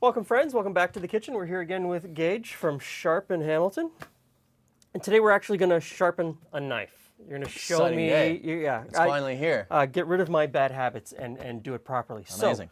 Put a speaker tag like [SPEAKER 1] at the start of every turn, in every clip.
[SPEAKER 1] Welcome friends, welcome back to the kitchen. We're here again with Gage from Sharpen Hamilton. And today we're actually going to sharpen a knife. You're going to show
[SPEAKER 2] Exciting
[SPEAKER 1] me,
[SPEAKER 2] day.
[SPEAKER 1] yeah,
[SPEAKER 2] It's finally here.
[SPEAKER 1] Get rid of my bad habits and do it properly.
[SPEAKER 2] Amazing.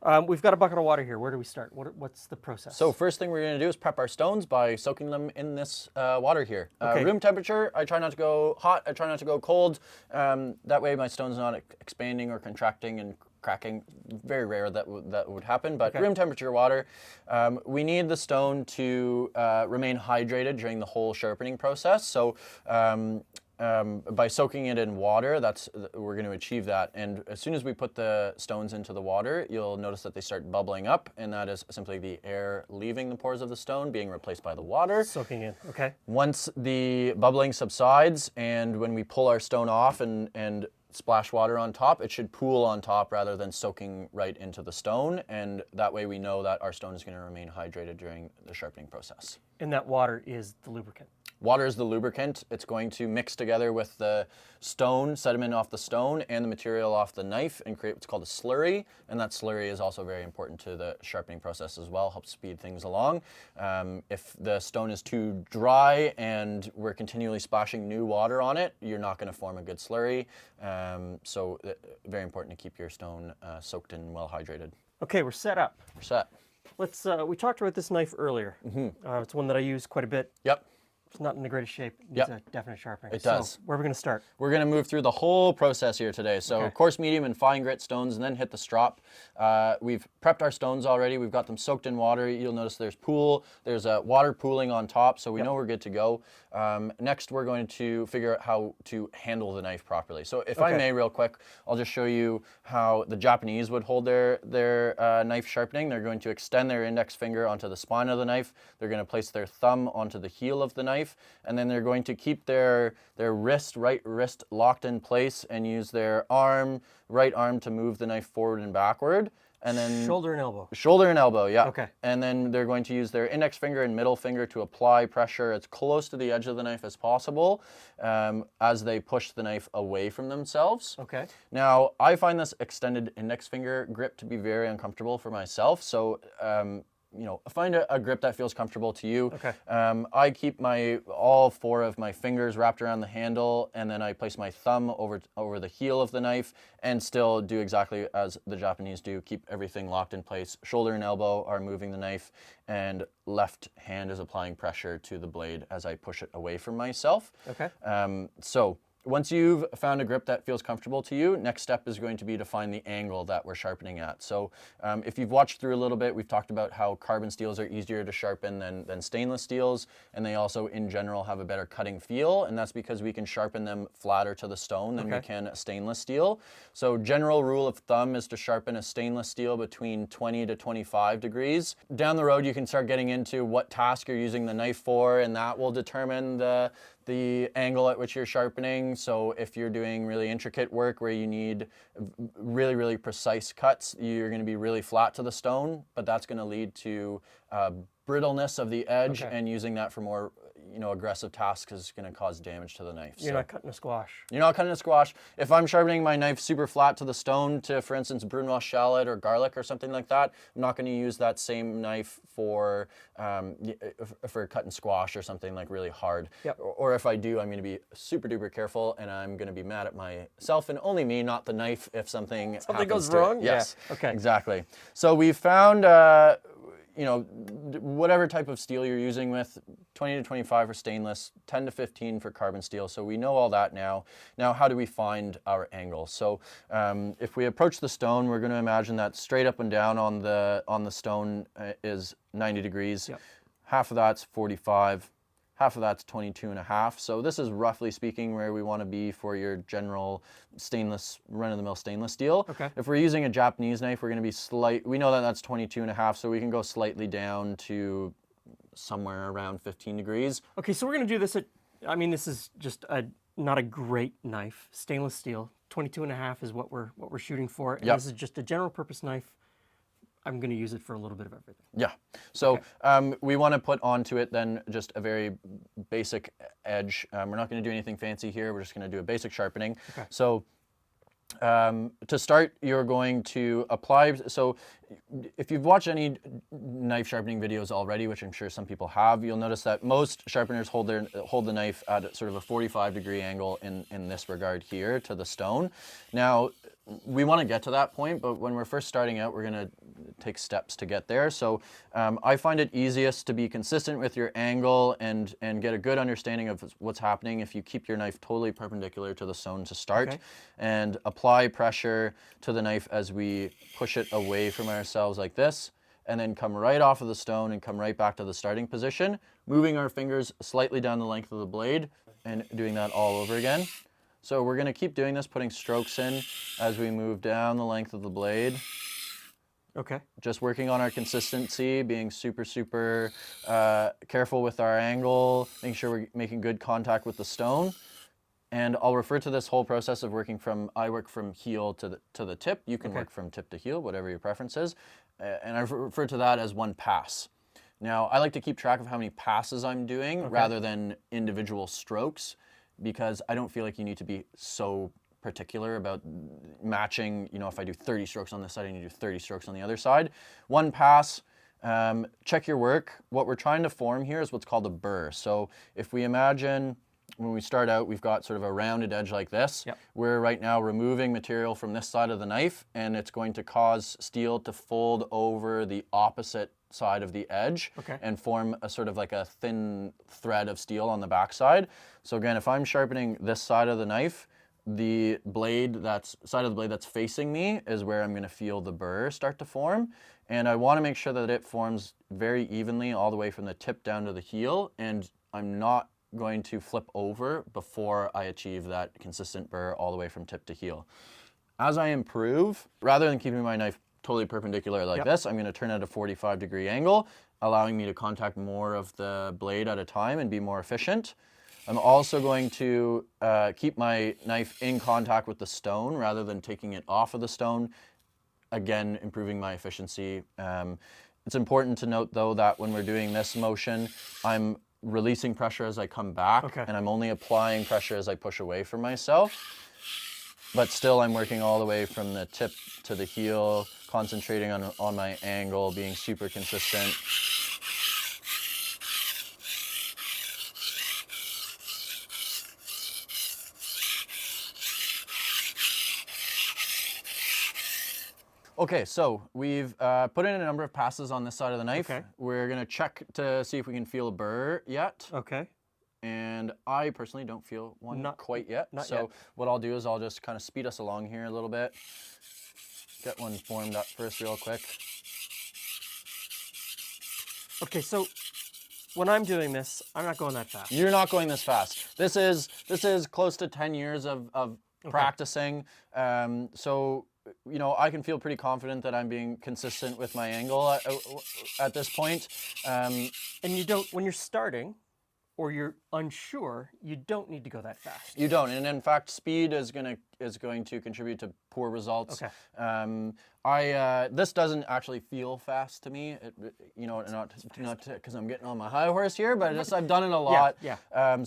[SPEAKER 1] So, we've got a bucket of water here. Where do we start? What's the process?
[SPEAKER 2] So first thing we're going to do is prep our stones by soaking them in this water here.
[SPEAKER 1] Okay.
[SPEAKER 2] Room temperature, I try not to go hot, I try not to go cold. That way my stone's not expanding or contracting and cracking. Very rare that would happen, but room temperature water. We need the stone to remain hydrated during the whole sharpening process. So by soaking it in water, we're going to achieve that. And as soon as we put the stones into the water, you'll notice that they start bubbling up, and that is simply the air leaving the pores of the stone being replaced by the water.
[SPEAKER 1] Soaking in, okay.
[SPEAKER 2] Once the bubbling subsides, and when we pull our stone off and splash water on top, it should pool on top rather than soaking right into the stone, and that way we know that our stone is going to remain hydrated during the sharpening process.
[SPEAKER 1] And that water is the lubricant.
[SPEAKER 2] Water is the lubricant. It's going to mix together with the stone, sediment off the stone, and the material off the knife and create what's called a slurry. And that slurry is also very important to the sharpening process as well, helps speed things along. If the stone is too dry and we're continually splashing new water on it, you're not going to form a good slurry. So very important to keep your stone soaked and well hydrated.
[SPEAKER 1] Okay, we're set up.
[SPEAKER 2] We're set.
[SPEAKER 1] Let's, we talked about this knife earlier. It's one that I use quite a bit.
[SPEAKER 2] Yep.
[SPEAKER 1] It's not in the greatest shape. It needs a definite sharpening.
[SPEAKER 2] It does.
[SPEAKER 1] So, where are we going to start?
[SPEAKER 2] We're going to move through the whole process here today. So coarse, medium, and fine grit stones, and then hit the strop. We've prepped our stones already. We've got them soaked in water. You'll notice there's water pooling on top, so we know we're good to go. Next, we're going to figure out how to handle the knife properly. So if I may, real quick, I'll just show you how the Japanese would hold their knife sharpening. They're going to extend their index finger onto the spine of the knife. They're going to place their thumb onto the heel of the knife, and then they're going to keep their right wrist locked in place and use their right arm to move the knife forward and backward. And then
[SPEAKER 1] shoulder and elbow.
[SPEAKER 2] Shoulder and elbow, yeah.
[SPEAKER 1] Okay.
[SPEAKER 2] And then they're going to use their index finger and middle finger to apply pressure as close to the edge of the knife as possible as they push the knife away from themselves.
[SPEAKER 1] Okay.
[SPEAKER 2] Now, I find this extended index finger grip to be very uncomfortable for myself. So, find a grip that feels comfortable to you.
[SPEAKER 1] Okay.
[SPEAKER 2] I keep all four of my fingers wrapped around the handle, and then I place my thumb over the heel of the knife and still do exactly as the Japanese do, keep everything locked in place. Shoulder and elbow are moving the knife, and left hand is applying pressure to the blade as I push it away from myself.
[SPEAKER 1] Okay.
[SPEAKER 2] So once you've found a grip that feels comfortable to you, next step is going to be to find the angle that we're sharpening at. So if you've watched through a little bit, we've talked about how carbon steels are easier to sharpen than stainless steels, and they also in general have a better cutting feel, and that's because we can sharpen them flatter to the stone than we can a stainless steel. So general rule of thumb is to sharpen a stainless steel between 20 to 25 degrees. Down the road you can start getting into what task you're using the knife for, and that will determine the angle at which you're sharpening. So if you're doing really intricate work where you need really, really precise cuts, you're going to be really flat to the stone, but that's going to lead to brittleness of the edge, and using that for more aggressive tasks is going to cause damage to the knife.
[SPEAKER 1] You're not cutting a squash.
[SPEAKER 2] You're not cutting a squash. If I'm sharpening my knife super flat to the stone to, for instance, Brunoise shallot or garlic or something like that, I'm not going to use that same knife for cutting squash or something like really hard.
[SPEAKER 1] Yep.
[SPEAKER 2] Or if I do, I'm going to be super duper careful, and I'm going to be mad at myself and only me, not the knife, if something
[SPEAKER 1] goes wrong.
[SPEAKER 2] Yes.
[SPEAKER 1] Yeah. Okay.
[SPEAKER 2] Exactly. So we found whatever type of steel you're using with, 20 to 25 for stainless, 10 to 15 for carbon steel. So we know all that now. Now, how do we find our angle? So if we approach the stone, we're going to imagine that straight up and down on the stone is 90 degrees.
[SPEAKER 1] Yep.
[SPEAKER 2] Half of that's 45. Half of that's 22.5. So this is roughly speaking where we want to be for your general stainless, run-of-the-mill stainless steel.
[SPEAKER 1] Okay.
[SPEAKER 2] If we're using a Japanese knife, we're going to be we know that that's 22.5, so we can go slightly down to somewhere around 15 degrees.
[SPEAKER 1] Okay, so we're going to do this this is just not a great knife. Stainless steel, 22.5 is what we're shooting for. And this is just a general purpose knife. I'm going to use it for a little bit of everything.
[SPEAKER 2] Yeah. So we want to put onto it then just a very basic edge. We're not going to do anything fancy here. We're just going to do a basic sharpening.
[SPEAKER 1] Okay.
[SPEAKER 2] So To start, you're going to apply, so if you've watched any knife sharpening videos already, which I'm sure some people have, you'll notice that most sharpeners hold the knife at sort of a 45-degree angle in this regard here to the stone. Now, we want to get to that point, but when we're first starting out, we're going to take steps to get there. So I find it easiest to be consistent with your angle and get a good understanding of what's happening if you keep your knife totally perpendicular to the stone to start, and apply pressure to the knife as we push it away from ourselves like this, and then come right off of the stone and come right back to the starting position, moving our fingers slightly down the length of the blade and doing that all over again. So we're going to keep doing this, putting strokes in as we move down the length of the blade.
[SPEAKER 1] Okay.
[SPEAKER 2] Just working on our consistency, being super careful with our angle, making sure we're making good contact with the stone. And I'll refer to this whole process of working from, I work from heel to the tip. You can work from tip to heel, whatever your preference is. And I refer to that as one pass. Now, I like to keep track of how many passes I'm doing rather than individual strokes, because I don't feel like you need to be so particular about matching, you know, if I do 30 strokes on this side, I need to do 30 strokes on the other side. One pass, check your work. What we're trying to form here is what's called a burr. So if we imagine when we start out, we've got sort of a rounded edge like this.
[SPEAKER 1] Yep.
[SPEAKER 2] We're right now removing material from this side of the knife, and it's going to cause steel to fold over the opposite side of the edge and form a sort of like a thin thread of steel on the backside. So again, if I'm sharpening this side of the knife, the side of the blade that's facing me is where I'm going to feel the burr start to form. And I want to make sure that it forms very evenly all the way from the tip down to the heel, and I'm not going to flip over before I achieve that consistent burr all the way from tip to heel. As I improve, rather than keeping my knife totally perpendicular like this, I'm going to turn at a 45-degree angle, allowing me to contact more of the blade at a time and be more efficient. I'm also going to keep my knife in contact with the stone rather than taking it off of the stone, again, improving my efficiency. It's important to note, though, that when we're doing this motion, I'm releasing pressure as I come back, and I'm only applying pressure as I push away from myself. But still, I'm working all the way from the tip to the heel, concentrating on my angle, being super consistent. Okay, so we've put in a number of passes on this side of the knife. We're going to check to see if we can feel a burr yet. And I personally don't feel one quite yet. So what I'll do is I'll just kind of speed us along here a little bit. Get one formed up first real quick.
[SPEAKER 1] Okay, so when I'm doing this, I'm not going that fast.
[SPEAKER 2] You're not going this fast. This is close to 10 years of practicing. So, you know, I can feel pretty confident that I'm being consistent with my angle at this point.
[SPEAKER 1] And you don't, when you're starting, or you're unsure, you don't need to go that fast.
[SPEAKER 2] You don't, and in fact, speed is going to contribute to poor results. This doesn't actually feel fast to me. You know, not because I'm getting on my high horse here, but I've done it a lot.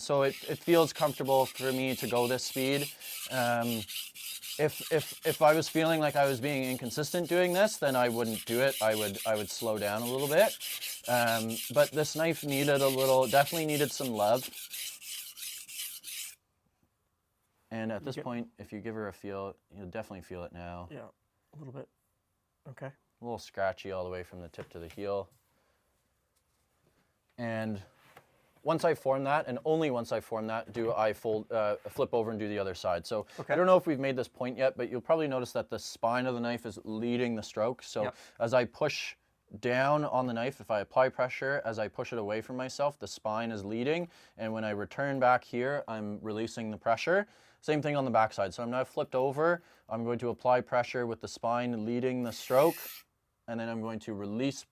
[SPEAKER 2] So it feels comfortable for me to go this speed. If I was feeling like I was being inconsistent doing this, then I wouldn't do it. I would slow down a little bit. But this knife definitely needed some love. And at this point, if you give her a feel, you'll definitely feel it now.
[SPEAKER 1] Yeah, a little bit. Okay.
[SPEAKER 2] A little scratchy all the way from the tip to the heel. And once I form that, and only once I form that, do I flip over and do the other side. So I don't know if we've made this point yet, but you'll probably notice that the spine of the knife is leading the stroke. So as I push down on the knife, if I apply pressure, as I push it away from myself, the spine is leading. And when I return back here, I'm releasing the pressure. Same thing on the backside. So I'm now flipped over. I'm going to apply pressure with the spine leading the stroke. And then I'm going to release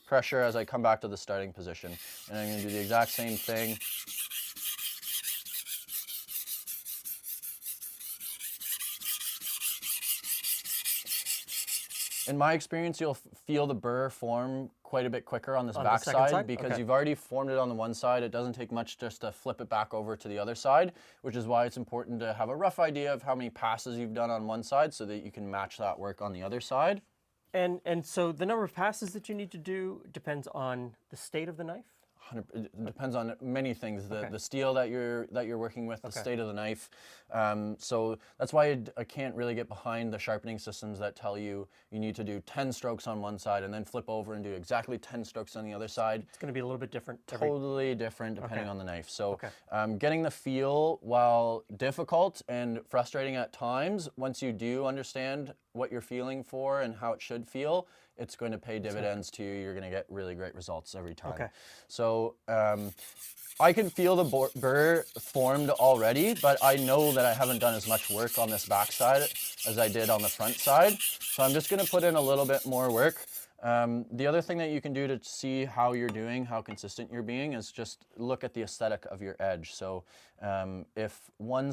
[SPEAKER 2] pressure as I come back to the starting position. And I'm going to do the exact same thing. In my experience, you'll feel the burr form quite a bit quicker on this
[SPEAKER 1] On the
[SPEAKER 2] back
[SPEAKER 1] second
[SPEAKER 2] side
[SPEAKER 1] side?
[SPEAKER 2] because
[SPEAKER 1] Okay.
[SPEAKER 2] you've already formed it on the one side. It doesn't take much just to flip it back over to the other side, which is why it's important to have a rough idea of how many passes you've done on one side so that you can match that work on the other side.
[SPEAKER 1] And so the number of passes that you need to do depends on the state of the knife?
[SPEAKER 2] It depends on many things,
[SPEAKER 1] Okay.
[SPEAKER 2] the steel that you're working with, the
[SPEAKER 1] Okay.
[SPEAKER 2] state of the knife. So that's why I can't really get behind the sharpening systems that tell you you need to do 10 strokes on one side and then flip over and do exactly 10 strokes on the other side.
[SPEAKER 1] It's going to be a little bit different.
[SPEAKER 2] Totally different depending
[SPEAKER 1] Okay.
[SPEAKER 2] on the knife. So
[SPEAKER 1] Okay.
[SPEAKER 2] getting the feel, while difficult and frustrating at times, once you do understand what you're feeling for and how it should feel, it's going to pay dividends to you. You're going to get really great results every time.
[SPEAKER 1] Okay.
[SPEAKER 2] So I can feel the burr formed already, but I know that I haven't done as much work on this back side as I did on the front side. So I'm just going to put in a little bit more work. The other thing that you can do to see how you're doing, how consistent you're being, is just look at the aesthetic of your edge. So if one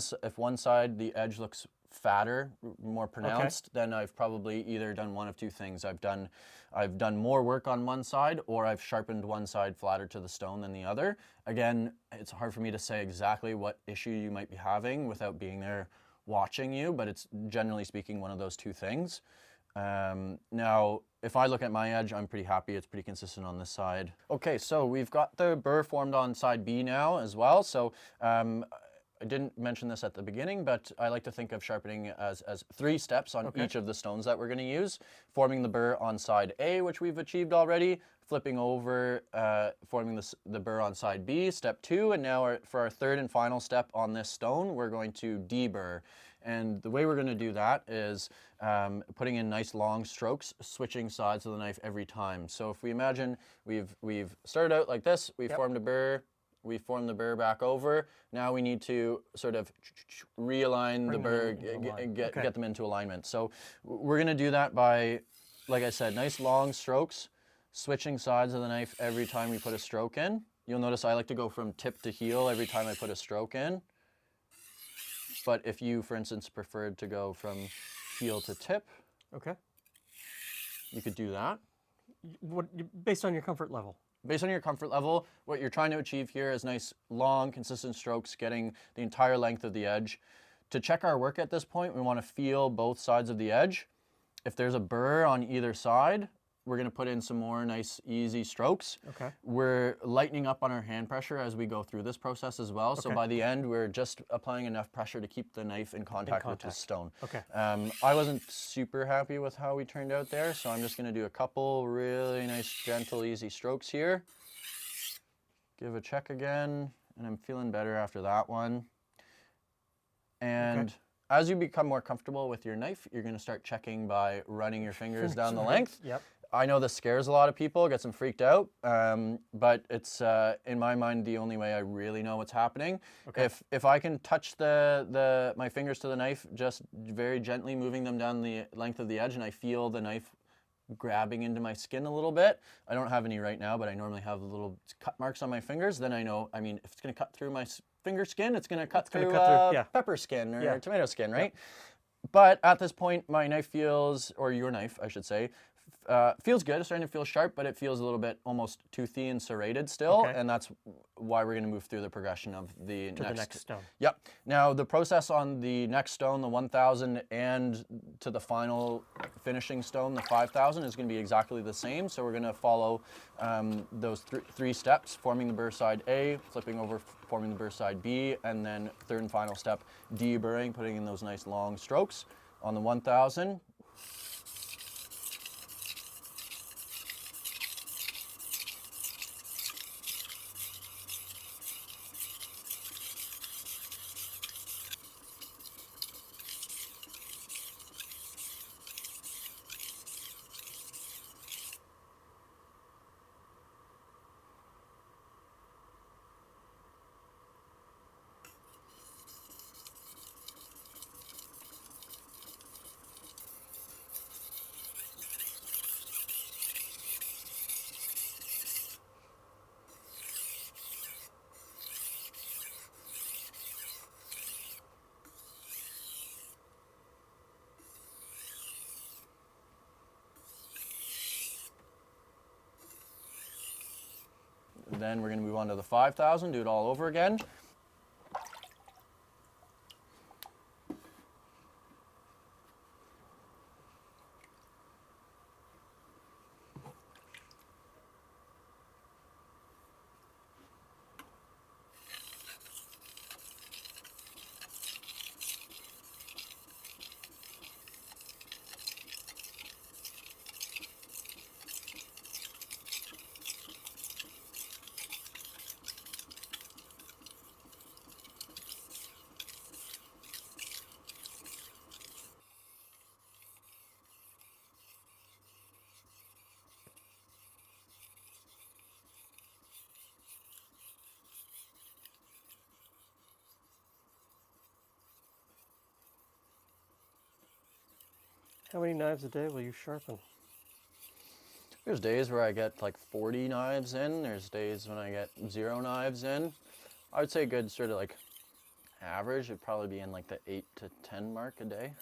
[SPEAKER 2] side, the edge looks fatter, more pronounced, then I've probably either done one of two things. I've done more work on one side, or I've sharpened one side flatter to the stone than the other. Again, it's hard for me to say exactly what issue you might be having without being there watching you, but it's generally speaking one of those two things. Now, if I look at my edge, I'm pretty happy. It's pretty consistent on this side. Okay, so we've got the burr formed on side B now as well. So I didn't mention this at the beginning, but I like to think of sharpening as 3 steps on each of the stones that we're going to use. Forming the burr on side A, which we've achieved already. Flipping over, forming the burr on side B, step 2. And now for our third and final step on this stone, we're going to deburr. And the way we're going to do that is putting in nice long strokes, switching sides of the knife every time. So if we imagine we've started out like this, we formed a burr, we form the burr back over. Now we need to sort of realign the burr, get them into alignment. So we're going to do that by, like I said, nice long strokes, switching sides of the knife every time we put a stroke in. You'll notice I like to go from tip to heel every time I put a stroke in. But if you, for instance, preferred to go from heel to tip, you could do that.
[SPEAKER 1] Based on your comfort level?
[SPEAKER 2] Based on your comfort level, what you're trying to achieve here is nice, long, consistent strokes, getting the entire length of the edge. To check our work at this point, we want to feel both sides of the edge. If there's a burr on either side, we're going to put in some more nice, easy strokes. We're lightening up on our hand pressure as we go through this process as well. So by the end, we're just applying enough pressure to keep the knife in contact with the stone. I wasn't super happy with how we turned out there, so I'm just going to do a couple really nice, gentle, easy strokes here. Give a check again, and I'm feeling better after that one. And as you become more comfortable with your knife, you're going to start checking by running your fingers down the length. I know this scares a lot of people, gets them freaked out, but it's, in my mind, the only way I really know what's happening. If I can touch my fingers to the knife, just very gently moving them down the length of the edge, and I feel the knife grabbing into my skin a little bit. I don't have any right now, but I normally have little cut marks on my fingers. Then I know, I mean, if it's going to cut through my finger skin, it's going to cut through pepper skin or tomato skin, right? But at this point, my knife feels, or your knife, I should say, feels good. It's starting to feel sharp, but it feels a little bit almost toothy and serrated still, and that's why we're going to move through the progression of the next
[SPEAKER 1] stone.
[SPEAKER 2] Yep. Now the process on the next stone, the 1000, and to the final finishing stone, the 5000, is going to be exactly the same. So we're going to follow those 3 steps: forming the burr side A, flipping over, forming the burr side B, and then third and final step, deburring, putting in those nice long strokes on the 1000. Then we're going to move on to the 5,000, do it all over again.
[SPEAKER 1] How many knives a day will you sharpen?
[SPEAKER 2] There's days where I get like 40 knives in. There's days when I get 0 knives in. I would say a good sort of like average would probably be in like the 8 to 10 mark a day.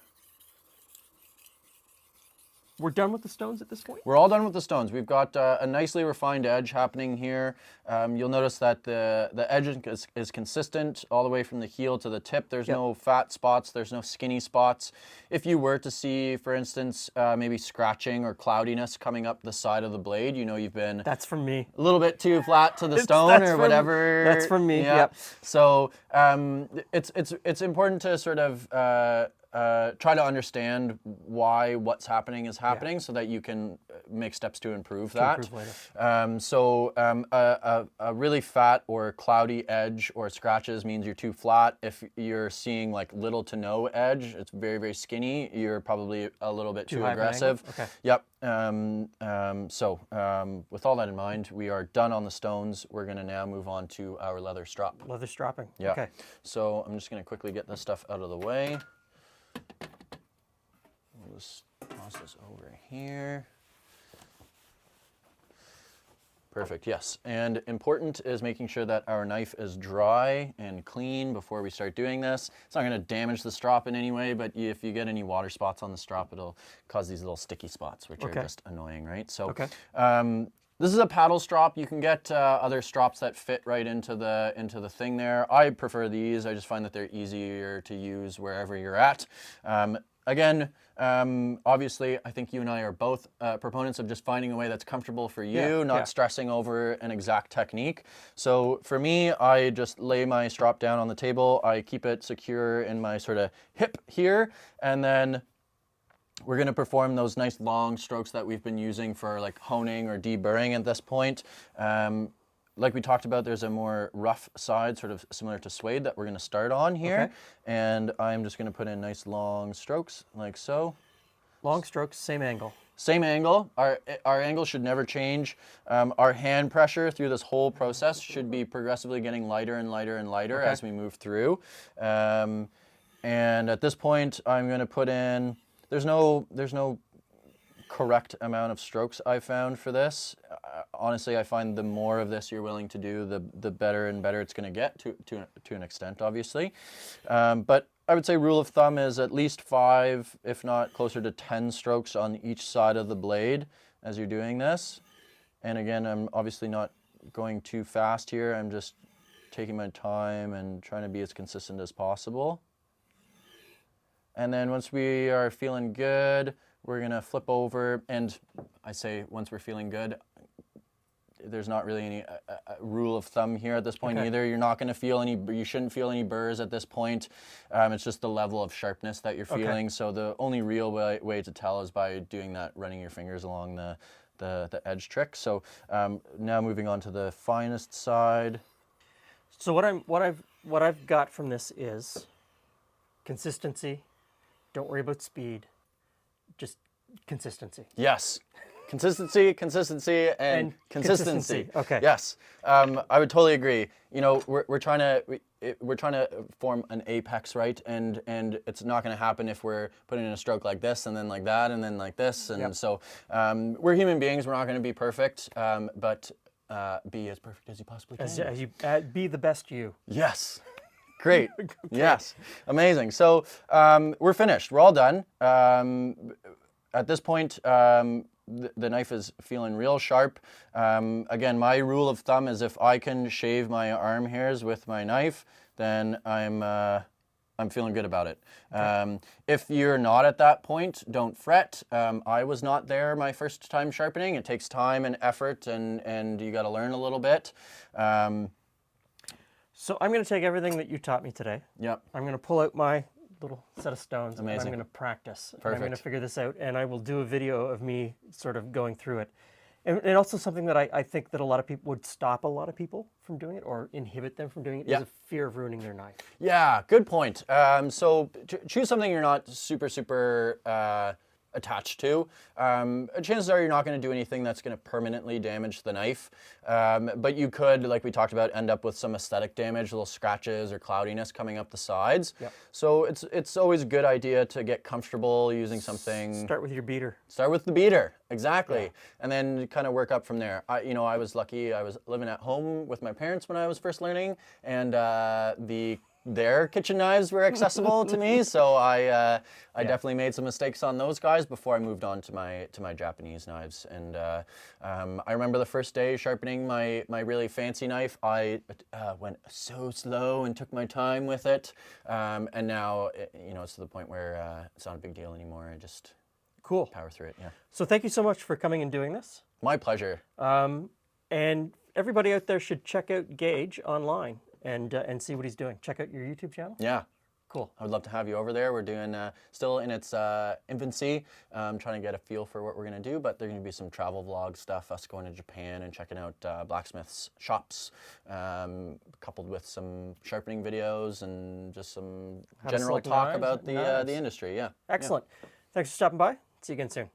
[SPEAKER 1] We're done with the stones at this point?
[SPEAKER 2] We're all done with the stones. We've got a nicely refined edge happening here. You'll notice that the edge is consistent all the way from the heel to the tip. There's no fat spots. There's no skinny spots. If you were to see, for instance, maybe scratching or cloudiness coming up the side of the blade, you know you've been...
[SPEAKER 1] That's from me.
[SPEAKER 2] A little bit too flat to the stone or whatever.
[SPEAKER 1] That's from me,
[SPEAKER 2] yeah.
[SPEAKER 1] yep.
[SPEAKER 2] So it's important to sort of... try to understand why what's happening is happening so that you can make steps to improve that. A really fat or cloudy edge or scratches means you're too flat. If you're seeing like little to no edge, it's very, very skinny, you're probably a little bit too aggressive.
[SPEAKER 1] Okay.
[SPEAKER 2] Yep. With all that in mind, we are done on the stones. We're going to now move on to our leather strop.
[SPEAKER 1] Leather stropping.
[SPEAKER 2] Yeah.
[SPEAKER 1] Okay.
[SPEAKER 2] So I'm just going to quickly get this stuff out of the way. We'll just toss this over here. Perfect, yes. And important is making sure that our knife is dry and clean before we start doing this. It's not going to damage the strop in any way, but if you get any water spots on the strop, it'll cause these little sticky spots, which are just annoying, right? So this is a paddle strop. You can get other strops that fit right into the thing there. I prefer these. I just find that they're easier to use wherever you're at. Again, obviously, I think you and I are both proponents of just finding a way that's comfortable for you, not stressing over an exact technique. So for me, I just lay my strop down on the table. I keep it secure in my sort of hip here, and then we're going to perform those nice long strokes that we've been using for like honing or deburring at this point. Like we talked about, there's a more rough side, sort of similar to suede, that we're going to start on here. And I'm just going to put in nice long strokes, like so.
[SPEAKER 1] Long strokes, same angle.
[SPEAKER 2] Same angle. Our angle should never change. Our hand pressure through this whole process should be progressively getting lighter and lighter and lighter as we move through. And at this point, I'm going to put in... There's no correct amount of strokes I found for this. Honestly, I find the more of this you're willing to do, the better and better it's going to get to an extent, obviously. But I would say rule of thumb is at least 5, if not closer to 10 strokes on each side of the blade as you're doing this. And again, I'm obviously not going too fast here. I'm just taking my time and trying to be as consistent as possible. And then once we are feeling good, we're going to flip over, and I say once we're feeling good, there's not really any rule of thumb here at this point either. You're not going to feel any, you shouldn't feel any burrs at this point. It's just the level of sharpness that you're feeling. So the only real way to tell is by doing that, running your fingers along the edge trick. So now moving on to the finest side.
[SPEAKER 1] So what I've got from this is consistency. Don't worry about speed. Just consistency.
[SPEAKER 2] Yes. Consistency, and consistency.
[SPEAKER 1] Okay.
[SPEAKER 2] Yes. I would totally agree. You know, we're trying to form an apex, right? And it's not going to happen if we're putting in a stroke like this and then like that and then like this. And so we're human beings. We're not going to be perfect, but be as perfect as you possibly can.
[SPEAKER 1] Be the best you.
[SPEAKER 2] Yes. Great. Yes. Amazing. So we're finished. We're all done. At this point, the knife is feeling real sharp. Again, my rule of thumb is if I can shave my arm hairs with my knife, then I'm feeling good about it. Okay. If you're not at that point, don't fret. I was not there my first time sharpening. It takes time and effort, and you got to learn a little bit.
[SPEAKER 1] So I'm going to take everything that you taught me today.
[SPEAKER 2] Yep.
[SPEAKER 1] I'm going to pull out my little set of stones.
[SPEAKER 2] Amazing.
[SPEAKER 1] And I'm going to practice.
[SPEAKER 2] Perfect.
[SPEAKER 1] And I'm going to figure this out, and I will do a video of me sort of going through it. And also something that I think that a lot of people would stop a lot of people from doing it or inhibit them from doing it is a fear of ruining their knife.
[SPEAKER 2] Yeah, good point. So choose something you're not super attached to. Chances are you're not going to do anything that's going to permanently damage the knife, but you could, like we talked about, end up with some aesthetic damage, little scratches or cloudiness coming up the sides.
[SPEAKER 1] Yep.
[SPEAKER 2] So it's always a good idea to get comfortable using something.
[SPEAKER 1] Start with your beater.
[SPEAKER 2] Start with the beater, exactly, and then kind of work up from there. I was lucky. I was living at home with my parents when I was first learning, and their kitchen knives were accessible to me, so I definitely made some mistakes on those guys before I moved on to my Japanese knives. And I remember the first day sharpening my really fancy knife, I went so slow and took my time with it. And now it's to the point where it's not a big deal anymore. I just power through it. Yeah.
[SPEAKER 1] So thank you so much for coming and doing this.
[SPEAKER 2] My pleasure.
[SPEAKER 1] And everybody out there should check out Gage online and see what he's doing. Check out your YouTube channel.
[SPEAKER 2] Yeah.
[SPEAKER 1] Cool.
[SPEAKER 2] I would love to have you over there. We're doing, still in its infancy, trying to get a feel for what we're going to do, but there's going to be some travel vlog stuff, us going to Japan and checking out blacksmiths' shops, coupled with some sharpening videos and just some general talk about the industry. Yeah.
[SPEAKER 1] Excellent. Thanks for stopping by. See you again soon.